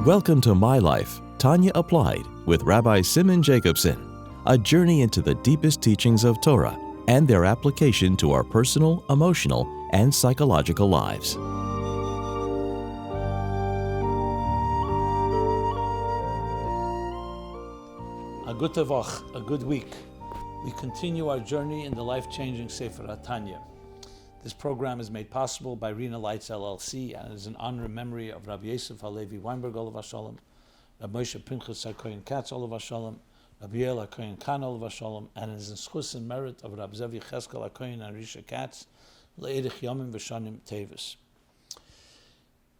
Welcome to My Life, Tanya Applied, with Rabbi Simon Jacobson, a journey into the deepest teachings of Torah and their application to our personal, emotional, and psychological lives. A good tavach, a good week. We continue our journey in the life-changing Sefer Tanya. This program is made possible by Rena Lights LLC and is in honor and memory of Rabbi Yosef Halevi Weinberg Olav Hashalom, Rabbi Moshe Pinchas HaKohen Katz Olav Hashalom, Rabbi Yael HaKohen Khan Olav Hashalom, and is in schus and merit of Rabbi Zevi Cheskel HaKohen and Risha Katz Le'erich Yomim V'Shanim Tevis.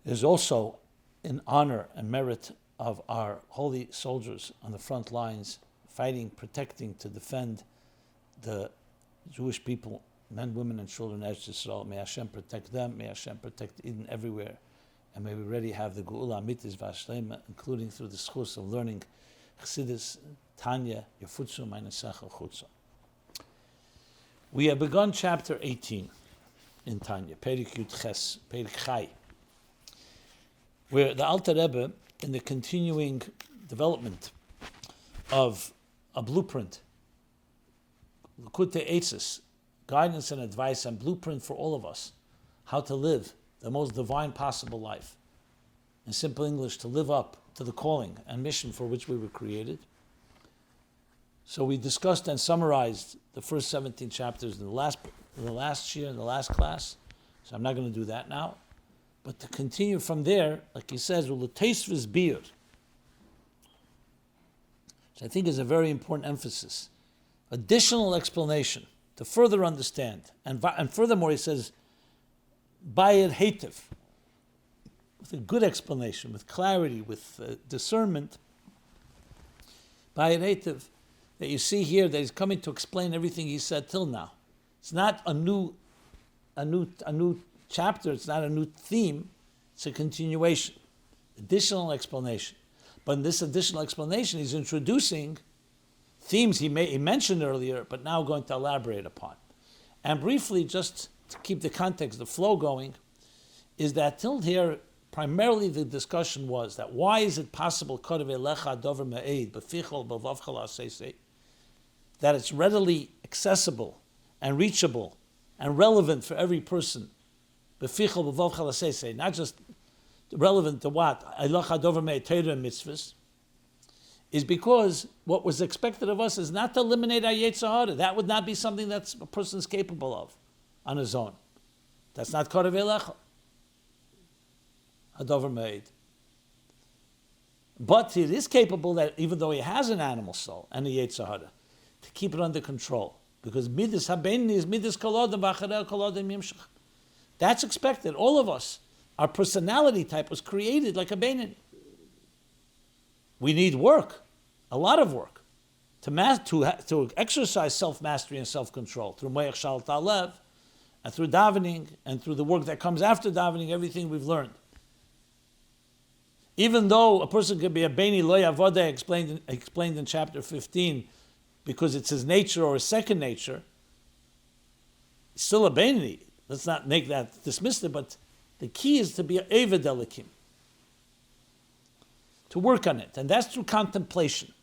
It is also in honor and merit of our holy soldiers on the front lines, fighting, protecting, to defend the Jewish people, men, women, and children, Eretz Yisrael. May Hashem protect them, may Hashem protect Eden everywhere, and may we already have the Geula Amitis V'Ashlema, including through the schus of learning Chassidus, Tanya, Yefutzu, Meinesachel Chutza. We have begun chapter 18 in Tanya, Perik Yud Ches, Perik Chai, where the Alter Rebbe, in the continuing development of a blueprint, Likutei Eitzos, guidance and advice and blueprint for all of us, how to live the most divine possible life. In simple English, to live up to the calling and mission for which we were created. So we discussed and summarized the first 17 chapters in the last year, in the last class. So I'm not going to do that now. But to continue from there, like he says, L'teisvus bir, which I think is a very important emphasis. Additional explanation to further understand. And furthermore, he says, Bayir Heitiv, with a good explanation, with clarity, with discernment. Bayir Heitiv, that you see here, that he's coming to explain everything he said till now. It's not a new chapter, it's not a new theme, it's a continuation, additional explanation. But in this additional explanation, he's introducing themes he mentioned earlier, but now going to elaborate upon. And briefly, just to keep the context, the flow going, is that till here, primarily the discussion was that why is it possible that it's readily accessible and reachable and relevant for every person, not just relevant to what? Is because what was expected of us is not to eliminate our Yetzer Hara. That would not be something that a person is capable of on his own. That's not Korav Elecha. Hadover Me'ed. But it is capable that even though he has an animal soul and a Yetzer Hara, to keep it under control. Because Midas Habeini is Midas Kolodem V'Acharei Kolodem Yimshach. That's expected. All of us, our personality type was created like a Beinoni. We need work, a lot of work, to exercise self-mastery and self-control through Moyach Shal Talev, and through davening, and through the work that comes after davening, everything we've learned. Even though a person could be a Beini Lo Yavodah, explained in chapter 15, because it's his nature or his second nature, it's still a Beinoni. Let's not make that dismissive, but the key is to be an Eved Elikim, to work on it. And that's through contemplation.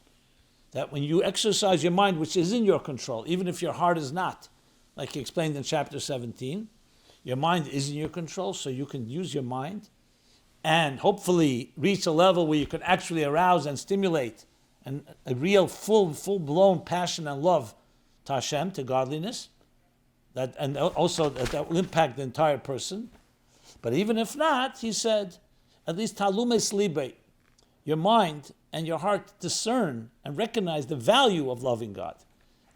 That when you exercise your mind, which is in your control, even if your heart is not, like he explained in chapter 17, your mind is in your control, so you can use your mind and hopefully reach a level where you can actually arouse and stimulate a real full-blown passion and love to Hashem, to godliness, and also that will impact the entire person. But even if not, he said, at least talumes libe, your mind and your heart discern and recognize the value of loving God.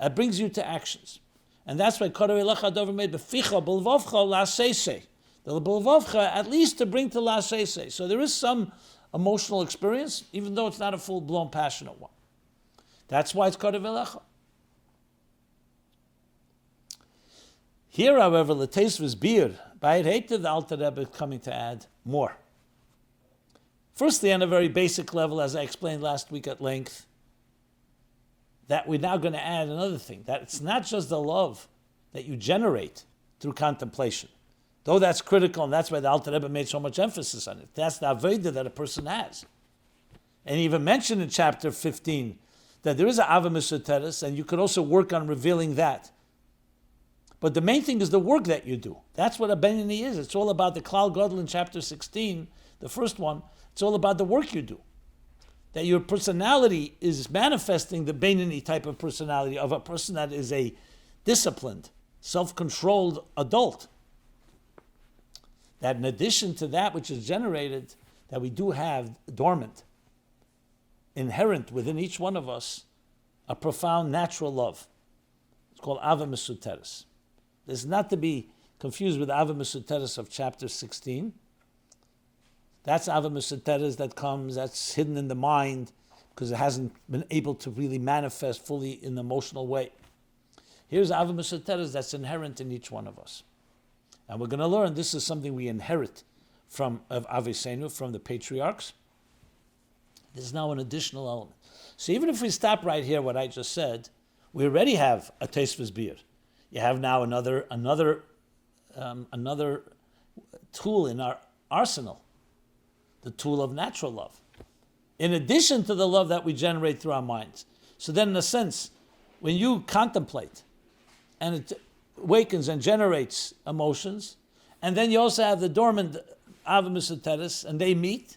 That brings you to actions. And that's why Korav Elecha Dover made beficha b'lvavcha la'asesei. The b'lvavcha, at least to bring to la'asesei. So there is some emotional experience, even though it's not a full-blown passionate one. That's why it's Korav Elecha. Here, however, the taste was beer. By it hated, the Alter Rebbe is coming to add more. Firstly, on a very basic level, as I explained last week at length, that we're now going to add another thing, that it's not just the love that you generate through contemplation. Though that's critical, and that's why the Alter Rebbe made so much emphasis on it. That's the avodah that a person has. And he even mentioned in chapter 15 that there is an Ava Mesuteres, and you could also work on revealing that. But the main thing is the work that you do. That's what a Beinoni is. It's all about the Klal Gadol in chapter 16, the first one. It's all about the work you do. That your personality is manifesting the Beinoni type of personality of a person that is a disciplined, self-controlled adult. That in addition to that which is generated, that we do have dormant, inherent within each one of us, a profound natural love. It's called Ava Mesuteres. This is not to be confused with Ava Mesuteres of chapter 16. That's Ava Mesuteres that comes, that's hidden in the mind because it hasn't been able to really manifest fully in an emotional way. Here's Ava Mesuteres that's inherent in each one of us. And we're going to learn this is something we inherit from Avosenu, from the patriarchs. There's now an additional element. So even if we stop right here, what I just said, we already have a Tosfos beer. You have now another tool in our arsenal, the tool of natural love, in addition to the love that we generate through our minds. So then, in a sense, when you contemplate, and it awakens and generates emotions, and then you also have the dormant Ava Mesuteres, and they meet,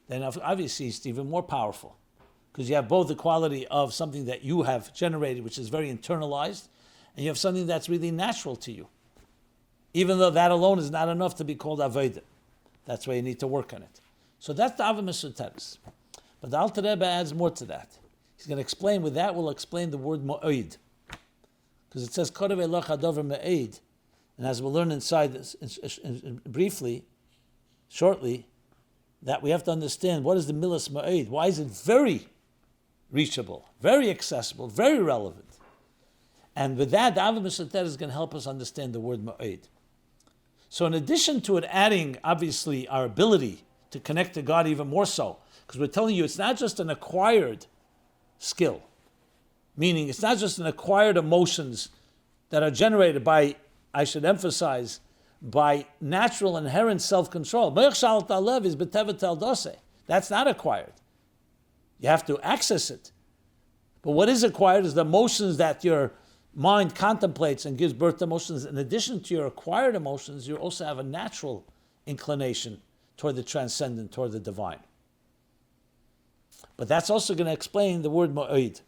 then obviously it's even more powerful, because you have both the quality of something that you have generated, which is very internalized, and you have something that's really natural to you, even though that alone is not enough to be called Avodah. That's why you need to work on it. So that's the Ava Mesuteres. But the Alter Rebbe adds more to that. He's going to explain, with that we'll explain the word Mo'ed. Because it says, Kodev Eloch Hadover Me'ed. And as we'll learn inside this, briefly, shortly, that we have to understand what is the Milas Mo'ed. Why is it very reachable, very accessible, very relevant? And with that, the Ava Mesuteres is going to help us understand the word Mo'ed. So in addition to it adding, obviously, our ability to connect to God even more so, because we're telling you it's not just an acquired skill, meaning it's not just an acquired emotions that are generated by, I should emphasize, by natural inherent self-control. That's not acquired. You have to access it. But what is acquired is the emotions that your mind contemplates and gives birth to emotions. In addition to your acquired emotions, you also have a natural inclination toward the transcendent, toward the divine. But that's also going to explain the word Mo'ed,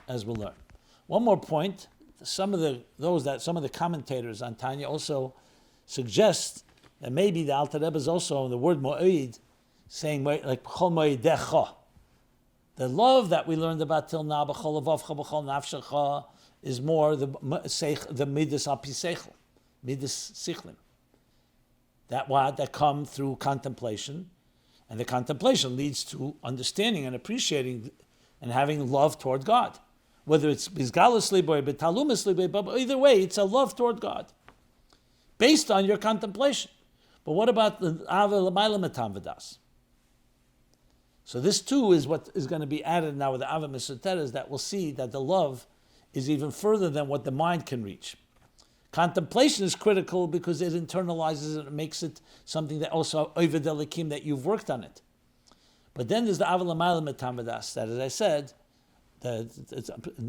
as we'll learn. One more point, some of the commentators on Tanya also suggest that maybe the Alter Rebbe is also in the word Mo'ed saying like B'chol Mo'edecha. The love that we learned about till now, B'chol Levavcha, B'chol Nafshecha, is more the midas al pi seichel, midas sichlim. That come through contemplation, and the contemplation leads to understanding and appreciating and having love toward God. Whether it's bizgalusly or betalumisly, but either way, it's a love toward God based on your contemplation. But what about the Ava L'mayla Metam V'das? So this too is what is going to be added now with the Ava Mesuteres, that we'll see that the love is even further than what the mind can reach. Contemplation is critical because it internalizes it and makes it something that also Oved Elikim, that you've worked on it. But then there's the Ava L'mayla Metam V'das, that, as I said,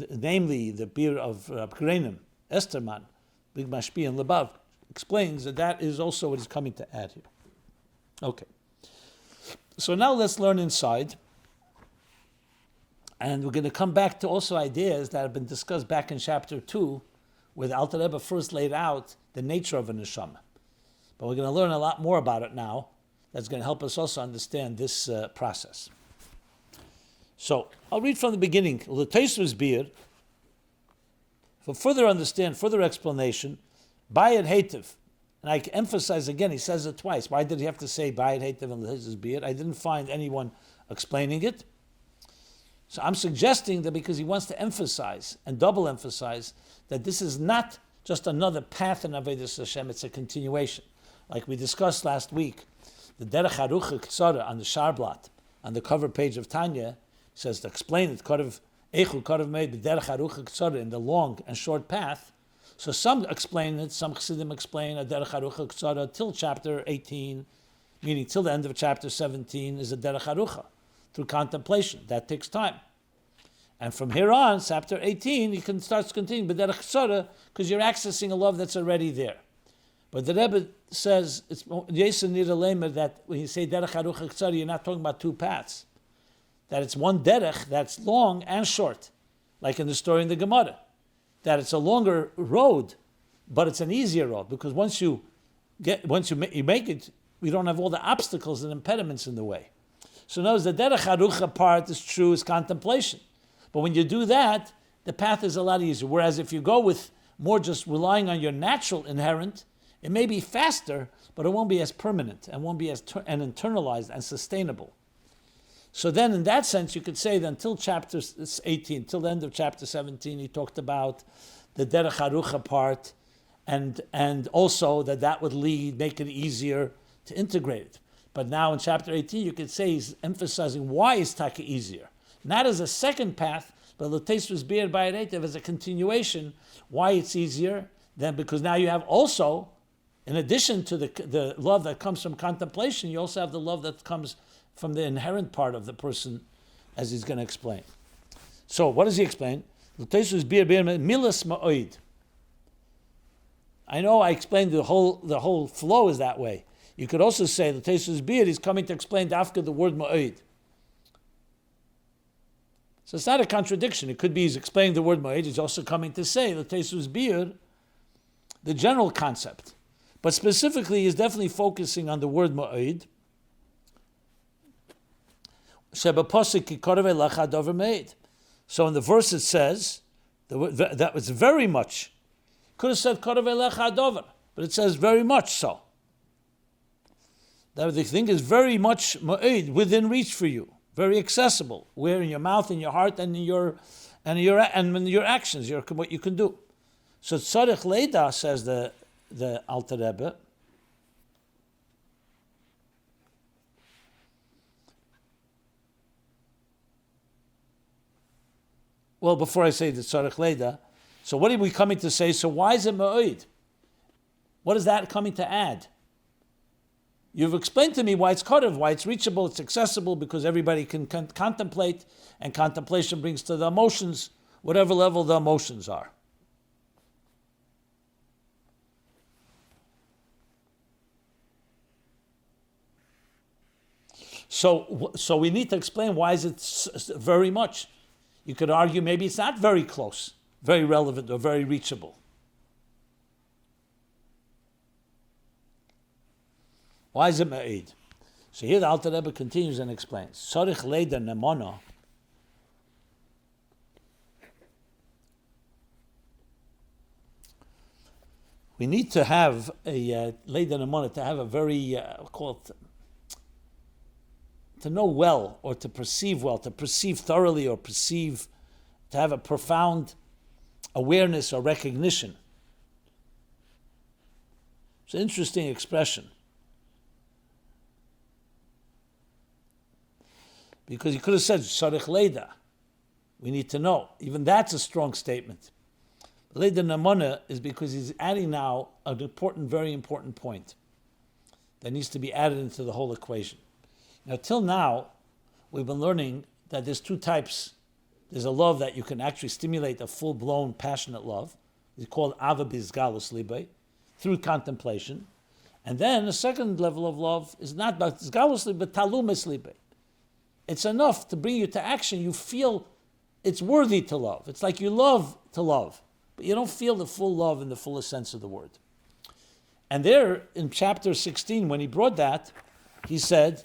namely the beer of Krenim, Esterman, Big Mashpi and Lebav, explains that is also what is coming to add here. Okay. So now let's learn inside. And we're going to come back to also ideas that have been discussed back in chapter 2, where the Alter Rebbe first laid out the nature of a neshama. But we're going to learn a lot more about it now. That's going to help us also understand this process. So I'll read from the beginning. The Tosfos beer, for further explanation, Bayit Hativ. And I emphasize again, he says it twice. Why did he have to say Bayit Hativ and Tosfos beer? I didn't find anyone explaining it. So I'm suggesting that because he wants to emphasize and double emphasize that this is not just another path in Avodas Hashem, it's a continuation. Like we discussed last week, the Derech Harucha Ktsara on the Sharblat, on the cover page of Tanya, says to explain it, Kodev Eichu Kodev Meid Derech Harucha Ktsara, in the long and short path. So some explain it, some Chassidim explain a Derech Harucha Ktsara till chapter 18, meaning till the end of chapter 17 is a Derech Harucha. through contemplation. That takes time. And from here on, chapter 18, you can start to continue b'derech tzara because you're accessing a love that's already there. But the Rebbe says it's Yesen Nira Lemer that when you say derech harucha tzara, you're not talking about two paths. That it's one derech that's long and short, like in the story in the Gemara. That it's a longer road, but it's an easier road because once you make it, we don't have all the obstacles and impediments in the way. So notice the derech harucha part is true, is contemplation. But when you do that, the path is a lot easier. Whereas if you go with more just relying on your natural inherent, it may be faster, but it won't be as permanent and won't be as and internalized and sustainable. So then in that sense, you could say that until chapter 18, till the end of chapter 17, he talked about the derech harucha part and also that would make it easier to integrate it. But now in chapter 18, you could say he's emphasizing why is taka easier. Not as a second path, but l'teisvus bir ba'aretev as a continuation. Why it's easier? Then because now you have also, in addition to the love that comes from contemplation, you also have the love that comes from the inherent part of the person, as he's going to explain. So what does he explain? L'teisvus bir milas ma'oid. I know I explained the whole flow is that way. You could also say the l'teisvus bir is coming to explain after the word ma'oid. So it's not a contradiction. It could be he's explaining the word ma'id. He's also coming to say the tesus bir, the general concept. But specifically, he's definitely focusing on the word ma'id. So in the verse it says, that was very much. Could have said but it says very much so. That the thing is very much ma'id, within reach for you. Very accessible, where in your mouth, in your heart, and in your actions, what you can do. So tzarich leida, says the Alter Rebbe. Well, before I say the tzarich leida, so what are we coming to say? So why is it ma'od? What is that coming to add? You've explained to me why it's kodev, why it's reachable, it's accessible, because everybody can contemplate, and contemplation brings to the emotions, whatever level the emotions are. So we need to explain why is it very much. You could argue maybe it's not very close, very relevant, or very reachable. Why is it ma'id? So here the Alter Rebbe continues and explains. Sarich leida nemona. We need to have a leida nemona, to have a very, to know well, or to perceive thoroughly, or to have a profound awareness or recognition. It's an interesting expression. Because he could have said, Sarich Leida. We need to know. Even that's a strong statement. Leida Namona is because he's adding now an important, very important point that needs to be added into the whole equation. Now, till now, we've been learning that there's two types. There's a love that you can actually stimulate a full-blown, passionate love. It's called Ava Bizgalus Libe, through contemplation. And then the second level of love is not Bizgalus Libe, but Talumis Libe. It's enough to bring you to action. You feel it's worthy to love. It's like you love to love, but you don't feel the full love in the fullest sense of the word. And there, in chapter 16, when he brought that, he said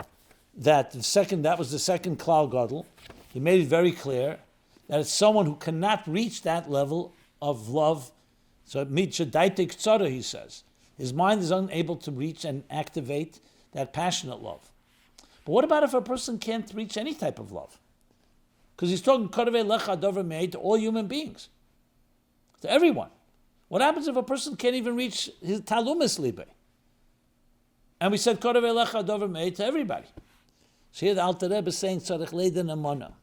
that that was the second Klal Gadol. He made it very clear that it's someone who cannot reach that level of love. So mitchadaitik tzara, he says. His mind is unable to reach and activate that passionate love. But what about if a person can't reach any type of love? Because he's talking to all human beings, to everyone. What happens if a person can't even reach his talumis libe? And we said to everybody. So here the Alter Rebbe is saying tzarich leida namona.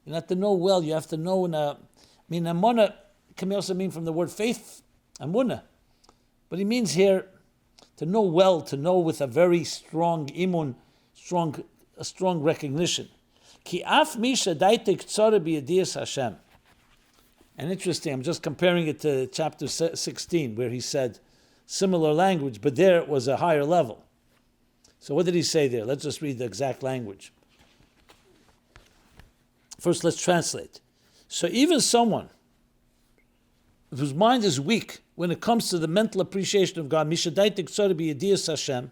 You have to know well. You have to know namona can also mean from the word faith, amuna. But he means here to know well, to know with a very strong imun, a strong recognition. Ki af misha daitek tzara b'yediyas Hashem. And interesting, I'm just comparing it to chapter 16, where he said similar language, but there it was a higher level. So what did he say there? Let's just read the exact language. First, let's translate. So even someone whose mind is weak when it comes to the mental appreciation of God, misha daitek tzara b'yediyas Hashem.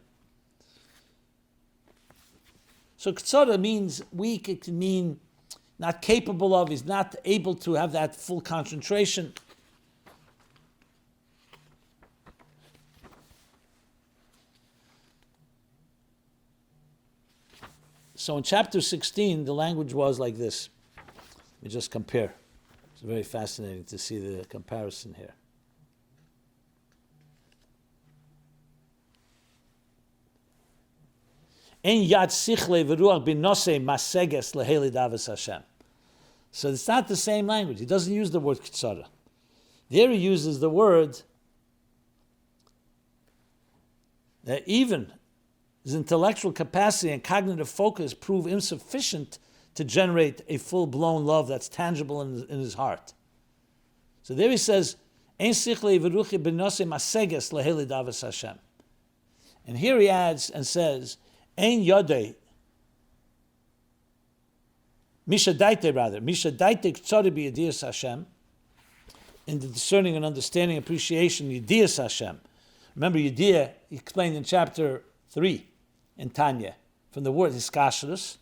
So ktsara means weak, it can mean not capable of, he's not able to have that full concentration. So in chapter 16, the language was like this. Let me just compare. It's very fascinating to see the comparison here. En yad sichle v'ruach binose maseges leheli davas Hashem. So it's not the same language. He doesn't use the word ktsara. There he uses the word that even his intellectual capacity and cognitive focus prove insufficient to generate a full-blown love that's tangible in his heart. So there he says, En sichle v'ruach binose maseges leheli davas Hashem. And here he adds and says, Ein yodei, misha daite ktsari b'yediyas Hashem, in the discerning and understanding, appreciation, yediyas Hashem. Remember, yediyah, he explained in chapter 3 in Tanya, from the word hiskashrus,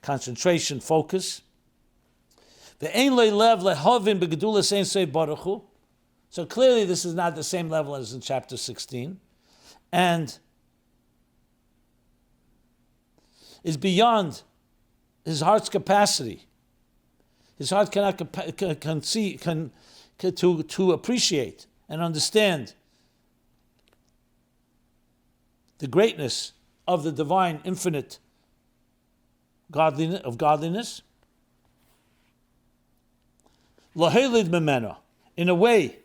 concentration, focus. Ve'ein le'lev le'hovin b'gedulas ein sei baruch hu. So clearly this is not the same level as in chapter 16. And is beyond his heart's capacity. His heart cannot to appreciate and understand the greatness of the divine, infinite godliness. Lahelid memena, in a way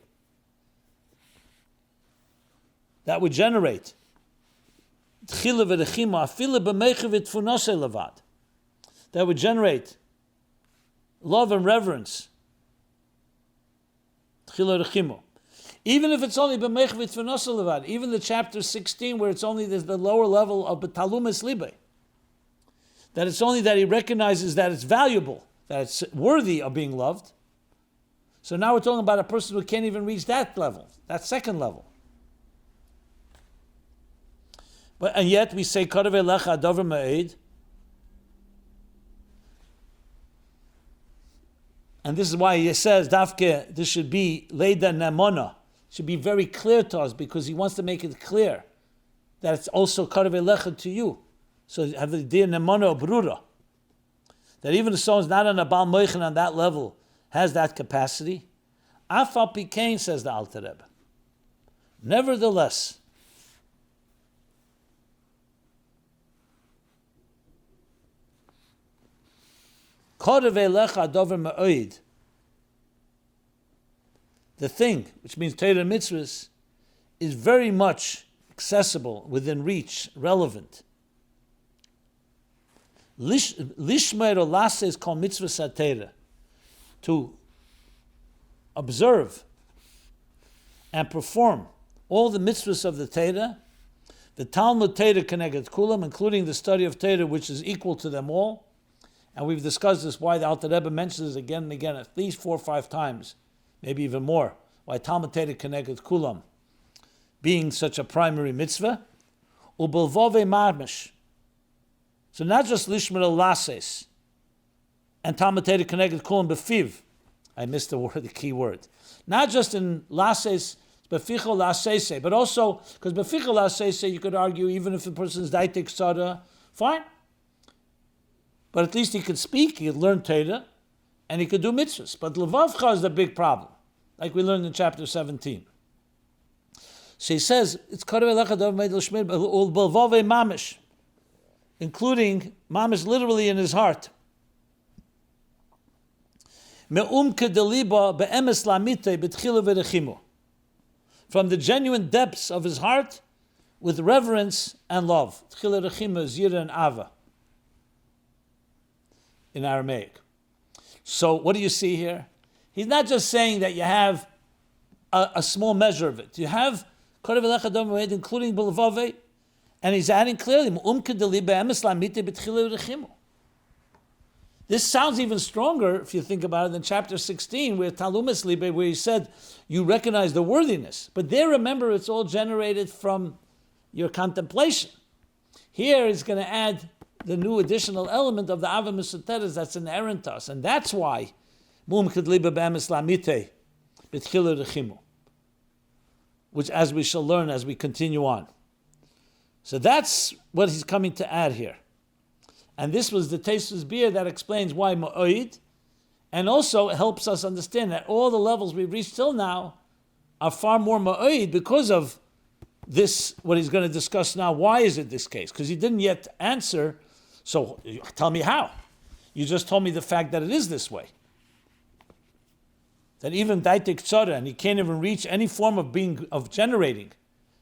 that would generate that would generate love and reverence. Even if it's only even the chapter 16 where it's only the lower level of betalumis libe, that it's only that he recognizes that it's valuable, that it's worthy of being loved. So now we're talking about a person who can't even reach that level, that second level. And yet we say, Kodev elecha adover ma'ed. And this is why he says, Dafke, this should be leida nemona. Should be very clear to us because he wants to make it clear that it's also Kodev elecha to you. So have the idea nemona brura. That even if someone's not on a Baal Moichin on that level, has that capacity. Afal Pikain, says the Alter Rebbe. Nevertheless, the thing, which means Torah and mitzvahs, is very much accessible, within reach, relevant. Lishmer olase is called mitzvah satera, to observe and perform all the mitzvahs of the Torah, the Talmud Torah connected kulam, including the study of Torah, which is equal to them all. And we've discussed this, why the Alter Rebbe mentions it again and again, at least 4 or 5 times, maybe even more, why Talmud Torah Keneged Kulam being such a primary mitzvah. Ubelvove marmish. So not just Lishmer Lases and Talmud Torah Keneged Kulam befiv. I missed the key word. Not just in Lases, befichol lasese, but also, because befichol lasese, you could argue, even if the person's daitek sada, fine. But at least he could speak, he could learn Torah, and he could do mitzvahs. But levavcha is the big problem, like we learned in chapter 17. So he says, it's mamish, including mamish literally in his heart. From the genuine depths of his heart, with reverence and love. Tchila rechima is yira and ava. in Aramaic. So what do you see here? He's not just saying that you have a small measure of it. You have including B'Levave, and he's adding clearly, this sounds even stronger, if you think about it, than chapter 16, where Talumas Libe, where he said, you recognize the worthiness. But there, remember, it's all generated from your contemplation. Here, he's going to add the new additional element of the Ava Mesuteres that's inherent to us. And that's why, which, as we shall learn as we continue on. So that's what he's coming to add here. And this was the Tesis Beer that explains why Ma'oid, and also helps us understand that all the levels we've reached till now are far more Ma'oid because of this, what he's going to discuss now. Why is it this case? Because he didn't yet answer, so tell me how. You just told me the fact that it is this way. That even Daitik Tzara, and he can't even reach any form of generating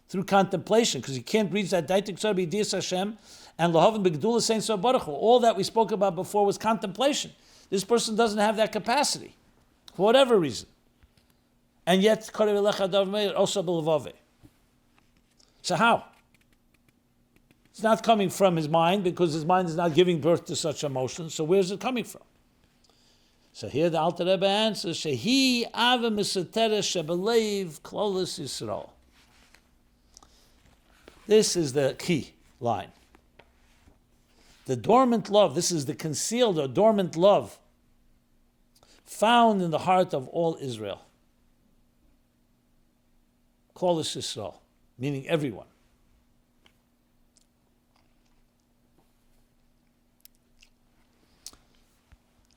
through contemplation, because he can't reach that Daitik Tzara B'Yidiyas Hashem and Lahavim B'Gdula Sein So Baruch Hu. All that we spoke about before was contemplation. This person doesn't have that capacity, for whatever reason. And yet, Karev Elecha Adav Meir also B'Levave. So how? It's not coming from his mind, because his mind is not giving birth to such emotions. So where's it coming from? So here the Alter Rebbe answers, Shehi Ava Mesuteres Shebelev Klolos Yisrael. This is the key line. The dormant love, this is the concealed or dormant love found in the heart of all Israel. Klolos Yisrael, meaning everyone.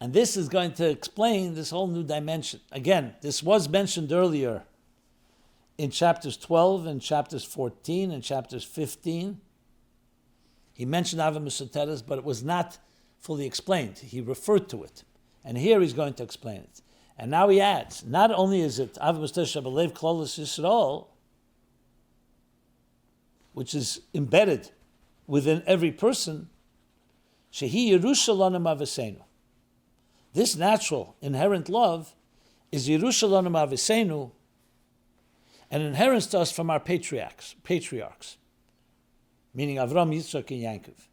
And this is going to explain this whole new dimension. Again, this was mentioned earlier in chapters 12 and chapters 14 and chapters 15. He mentioned Ava Mesuteres, but it was not fully explained. He referred to it. And here he's going to explain it. And now he adds, not only is it Ava Mesuteres Shebelev Klolos Yisrael, which is embedded within every person, Shehi Yerushalayim Avosenu. This natural, inherent love is Yerushalayim Avosenu, and inherent to us from our patriarchs, meaning Avram, Yitzchak, and Yaakov,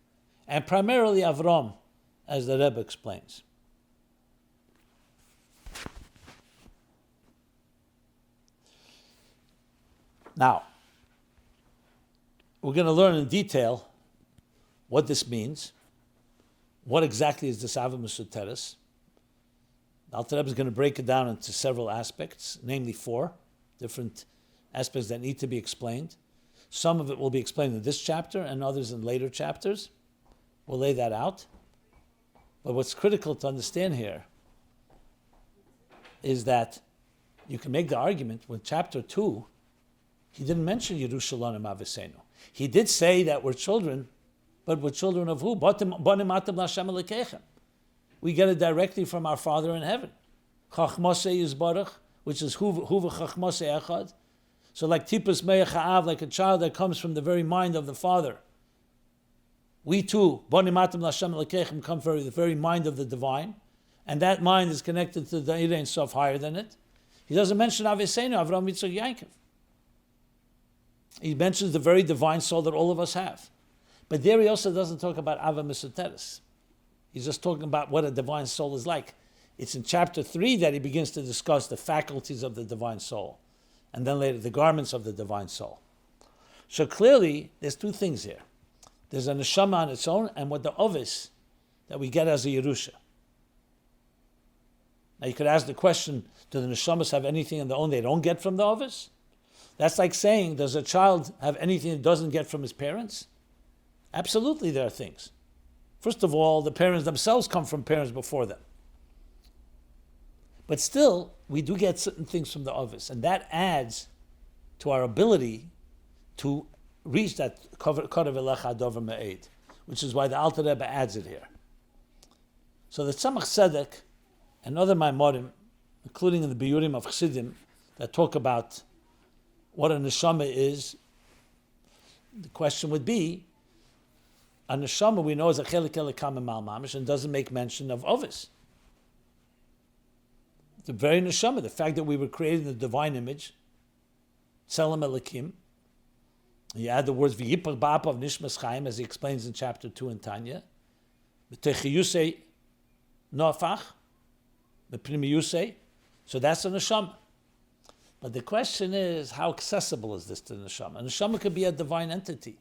and primarily Avram, as the Rebbe explains. Now, we're going to learn in detail what this means. What exactly is this Ava Mesuteres? The Alter Rebbe is going to break it down into several aspects, namely 4 different aspects that need to be explained. Some of it will be explained in this chapter and others in later chapters. We'll lay that out. But what's critical to understand here is that you can make the argument with chapter 2, he didn't mention Yerushalayim Avosenu. He did say that we're children, but we're children of who? We get it directly from our Father in heaven. Chachmosei Yisbarach, which is Hu v'Chachmosei Echad. So like Tipus Me'ach Ha'av, like a child that comes from the very mind of the Father. We too, Bonim Atam L'Hashem L'Kechem, come from the very mind of the divine. And that mind is connected to the Ein Sof higher than it. He doesn't mention Avosenu, Avram, Yitzchak, Yaakov. He mentions the very divine soul that all of us have. But there he also doesn't talk about Ava Mesuteres. He's just talking about what a divine soul is like. It's in chapter 3 that he begins to discuss the faculties of the divine soul. And then later, the garments of the divine soul. So clearly, there's 2 things here. There's a neshama on its own, and what the ovis that we get as a Yerusha. Now you could ask the question, do the neshamas have anything on their own they don't get from the ovis? That's like saying, does a child have anything it doesn't get from his parents? Absolutely there are things. First of all, the parents themselves come from parents before them. But still, we do get certain things from the ovis, and that adds to our ability to reach that Karev Elecha Adav Me'ed, which is why the Alter Rebbe adds it here. So the Tzemach Tzedek and other Maimorim, including in the Biyurim of Chassidim, that talk about what a neshama is, the question would be, a neshama we know is a chelik elikam mal mamish and doesn't make mention of ovis. The very neshama, the fact that we were created in the divine image, tselem elikim. You add the words v'yipach ba'apav nishmas chaim, as he explains in chapter 2 in Tanya. V'techiyusei nofach, v'pnimiyusei. So that's a neshama. But the question is, how accessible is this to the neshama? A neshama could be a divine entity.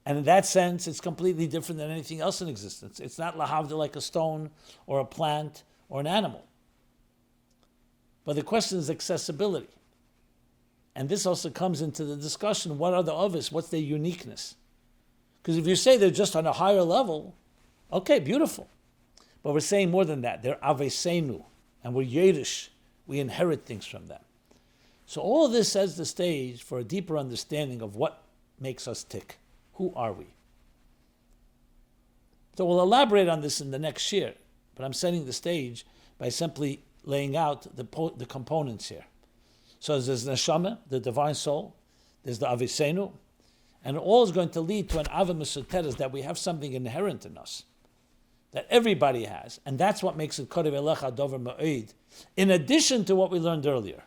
And in that sense, it's completely different than anything else in existence. It's not lahavda like a stone or a plant or an animal. But the question is accessibility. And this also comes into the discussion, what are the ovis? What's their uniqueness? Because if you say they're just on a higher level, okay, beautiful. But we're saying more than that. They're avesenu, and we're yerish. We inherit things from them. So all of this sets the stage for a deeper understanding of what makes us tick. Who are we? So we'll elaborate on this in the next year, but I'm setting the stage by simply laying out the components here. So there's neshama, the divine soul, there's the avisenu, and all is going to lead to an ava mesoteres, that we have something inherent in us, that everybody has, and that's what makes it kodev elecha dover ma'id, in addition to what we learned earlier.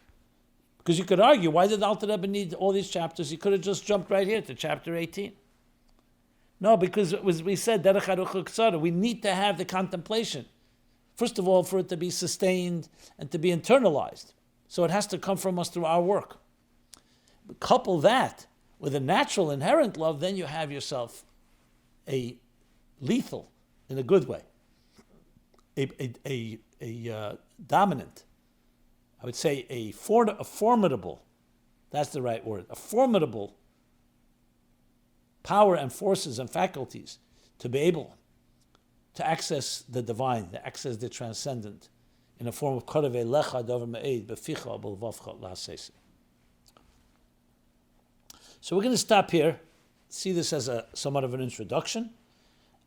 Because you could argue, why did Alter Rebbe need all these chapters? He could have just jumped right here to chapter 18. No, because we said, derech haruch ksara, we need to have the contemplation. First of all, for it to be sustained and to be internalized. So it has to come from us through our work. Couple that with a natural inherent love, then you have yourself a lethal, in a good way, a dominant, I would say a formidable, that's the right word, a formidable power and forces and faculties to be able to access the divine, to access the transcendent, in a form of kodev elecha dover me'ed beficha b'lvavcha la'asesi. So we're going to stop here, see this as somewhat of an introduction,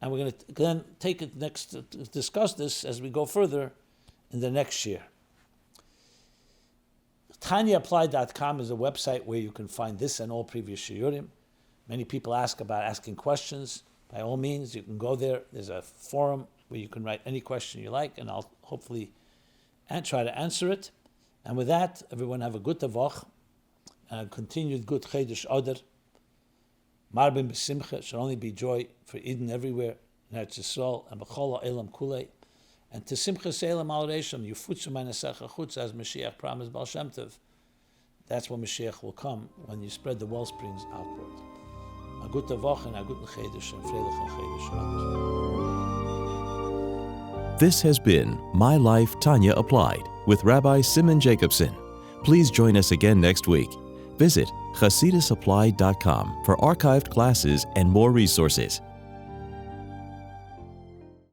and we're going to then take it next to discuss this as we go further in the next year. TanyaApplied.com is a website where you can find this and all previous shiurim. Many people ask about asking questions. By all means, you can go there. There's a forum where you can write any question you like, and I'll hopefully try to answer it. And with that, everyone have a good tavoch, and a continued good Chedesh Adar. Marbim b'simcha, should only be joy for Eden everywhere, in Eretz Yisrael, and b'chol ha'elam kulei. And to simcha se'elam al reisham, yufutzu ma'nesecha chutz, as Mashiach promised Baal Shem Tov. That's when Mashiach will come, when you spread the well springs outward. A good tavoch and a good Chedesh, and freilich and Chedesh Adar. This has been My Life, Tanya Applied, with Rabbi Simon Jacobson. Please join us again next week. Visit chasidusapplied.com for archived classes and more resources.